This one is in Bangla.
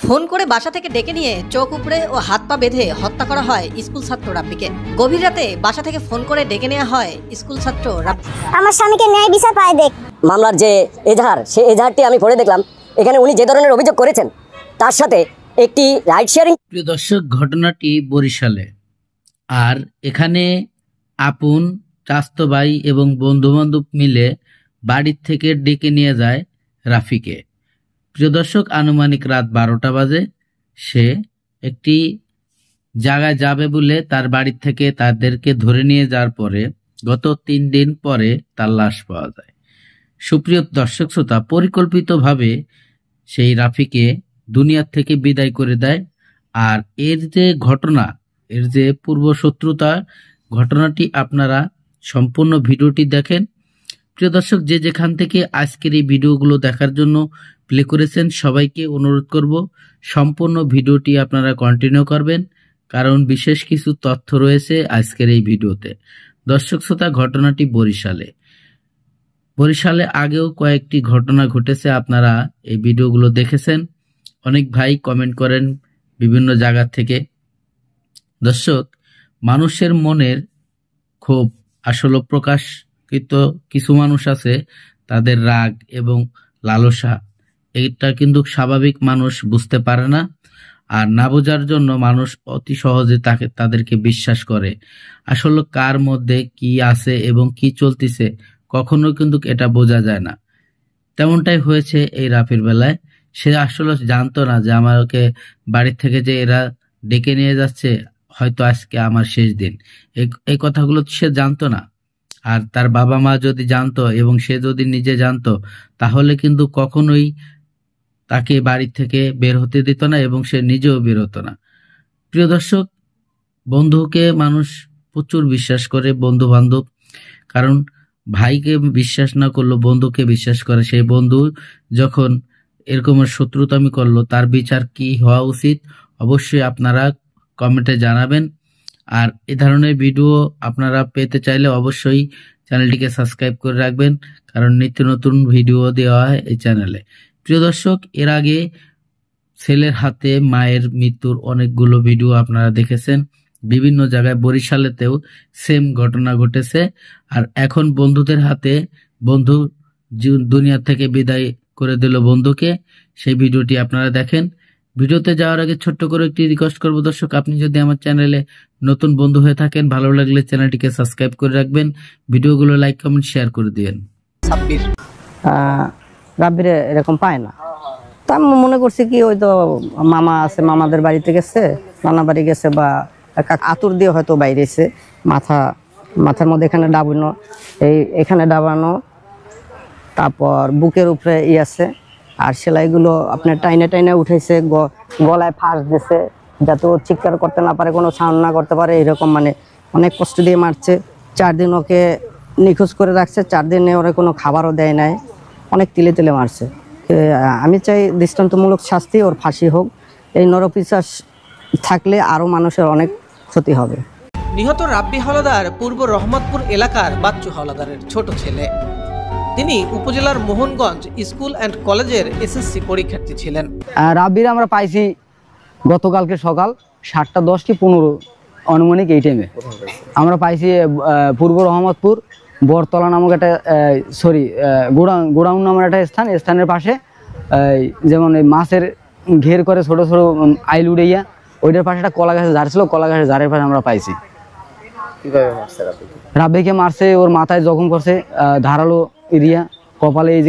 ফোন করে বাসা থেকে ডেকে নিয়ে চোখ উপড়ে ও হাত পা বেঁধে হত্যা করা হয় স্কুল ছাত্র রাব্বিকে। গভীর রাতে বাসা থেকে ফোন করে ডেকে নেওয়া হয় স্কুল ছাত্র রাব্বি। আমার স্বামীকে ন্যায় বিচার পায় দেখ। মামলার যে এজাহার, সেই এজাহারটি আমি পড়ে দেখলাম। এখানে উনি যে ধরনের অভিযোগ করেছেন তার সাথে একটি রাইড শেয়ারিং। প্রিয় দর্শক, ঘটনাটি বরিশালে। আর এখানে আপন, চাচাতো ভাই এবং বন্ধু বান্ধব মিলে বাড়ির থেকে ডেকে নিয়ে যায় রাফিকে। প্রিয় দর্শক, আনুমানিক রাত 12টা বাজে। সে একটি জায়গায় যাবে বলে তার বাড়ি থেকে তাদেরকে ধরে নিয়ে যাওয়ার পরে গত 3 দিন পরে তার লাশ পাওয়া যায়। সুপ্রিয় দর্শক শ্রোতা, পরিকল্পিতভাবে সেই রাফিকে দুনিয়ার থেকে বিদায় করে দেয়। আর এর যে ঘটনা, এর যে পূর্ব শত্রুতা, ঘটনাটি আপনারা সম্পূর্ণ ভিডিওটি দেখেন। প্রিয় দর্শক, যে যেখান থেকে আজকের এই ভিডিওগুলো দেখার জন্য প্লে করেছেন, সবাইকে অনুরোধ করব সম্পূর্ণ ভিডিওটি আপনারা কন্টিনিউ করবেন, কারণ বিশেষ কিছু তথ্য রয়েছে আজকের এই ভিডিওতে। দর্শক শ্রোতা, ঘটনাটি বরিশালে আগেও কয়েকটি ঘটনা ঘটেছে, আপনারা এই ভিডিওগুলো দেখেছেন। অনেক ভাই কমেন্ট করেন বিভিন্ন জায়গা থেকে। দর্শক, মানুষের মনের ক্ষোভ আসলে প্রকাশকৃত কিছু মানুষ আছে, তাদের রাগ এবং লালসা, এটা কিন্তু স্বাভাবিক মানুষ বুঝতে পারে না। আর না বোঝার জন্য মানুষ অতি সহজে তাদেরকে বিশ্বাস করে। আসলে কার মধ্যে কি আছে এবং কি চলতেছে কখনো কিন্তু এটা বোঝা যায় না। তেমনটাই হয়েছে এই রাফির বেলায়। সে আসলে জানতো না যে আমাকে বাড়ির থেকে যে এরা ডেকে নিয়ে যাচ্ছে, হয়তো আজকে আমার শেষ দিন। এই কথাগুলো সে জানতো না। আর তার বাবা মা যদি জানতো এবং সে যদি নিজে জানতো, তাহলে কিন্তু কখনোই তাকে বাড়ি থেকে বের হতে দিত না এবং সে নিজেও বের হতো না। প্রিয় দর্শক, বন্ধুকে মানুষ প্রচুর বিশ্বাস করে, বন্ধু বান্ধব, কারণ ভাইকে বিশ্বাস না করলো বন্ধুকে বিশ্বাস করে। সেই বন্ধু যখন এরকম শত্রুতামি করলো, তার বিচার কি হওয়া উচিত অবশ্যই আপনারা কমেন্টে জানাবেন। আর এ ধরনের ভিডিও আপনারা পেতে চাইলে অবশ্যই চ্যানেলটিকে সাবস্ক্রাইব করে রাখবেন, কারণ নিত্য নতুন ভিডিও দেওয়া হয় এই চ্যানেলে। প্রিয় দর্শক, এর আগে ছেলের হাতে মায়ের মৃত্যুর অনেকগুলো ভিডিও আপনারা দেখেছেন। বিভিন্ন জায়গায় বরিশালেতেও সেম ঘটনা ঘটেছে। আর এখন বন্ধুদের হাতে বন্ধু দুনিয়া থেকে বিদায় করে দিল বন্ধুকে, সেই ভিডিওটি আপনারা দেখেন। ভিডিওতে যাওয়ার আগে ছোট্ট করে একটি রিকোয়েস্ট করবো দর্শক, আপনি যদি আমার চ্যানেলে নতুন বন্ধু হয়ে থাকেন, ভালো লাগলে চ্যানেলটিকে সাবস্ক্রাইব করে রাখবেন, ভিডিওগুলো লাইক কমেন্ট শেয়ার করে দিবেন। সাব্বির রাব্বিরে এরকম পায় না, তা আমি মনে করছি কি হয়তো মামা আছে, মামাদের বাড়িতে গেছে, নানা বাড়ি গেছে, বা আতুর দিয়ে হয়তো বাইরে এসে মাথার মধ্যে এখানে ডাবানো, এখানে ডাবানো, তারপর বুকের উপরে আছে। আর সেলাইগুলো আপনার টাইনে উঠেছে, গলায় ফাঁস দিয়েছে যাতে ও চিৎকার করতে না পারে, কোনো সাউন্ড না করতে পারে, এরকম মানে অনেক কষ্ট দিয়ে মারছে। 4 দিন ওকে নিখোঁজ করে রাখছে, 4 দিনে ওরা কোনো খাবারও দেয় নাই, অনেক তিলে তিলে মারছে। আমি চাই দৃষ্টান্তমূলক শাস্তি, ওর ফাঁসি হোক। এই নরপিশাচ থাকলে আরও মানুষের অনেক ক্ষতি হবে। নিহত রাব্বি হাওলাদার পূর্ব রহমতপুর এলাকার বাচ্চু হাওলাদারের ছোট ছেলে। তিনি উপজেলার মোহনগঞ্জ স্কুল অ্যান্ড কলেজের এসএসসি পরীক্ষার্থী ছিলেন। রাব্বির আমরা পাইছি গতকালকে সকাল 7:10 কি 15 আনুমানিক এই টাইমে আমরা পাইছি পূর্ব রহমতপুর বরতলা নামক একটা গোডাউন নামের একটা স্থানের পাশে, যেমন এই মাছের ঘের করে ছোট ছোট আইল উড়াইয়া, ওইটার পাশে একটা কলা গাছের ঝাড় ছিল, কলা গাছের ঝাড়ের পাশে আমরা পাইছি। রাব্বিকে মারছে, ওর মাথায় জখম করছে, ধারালো এরিয়া, কপালে এই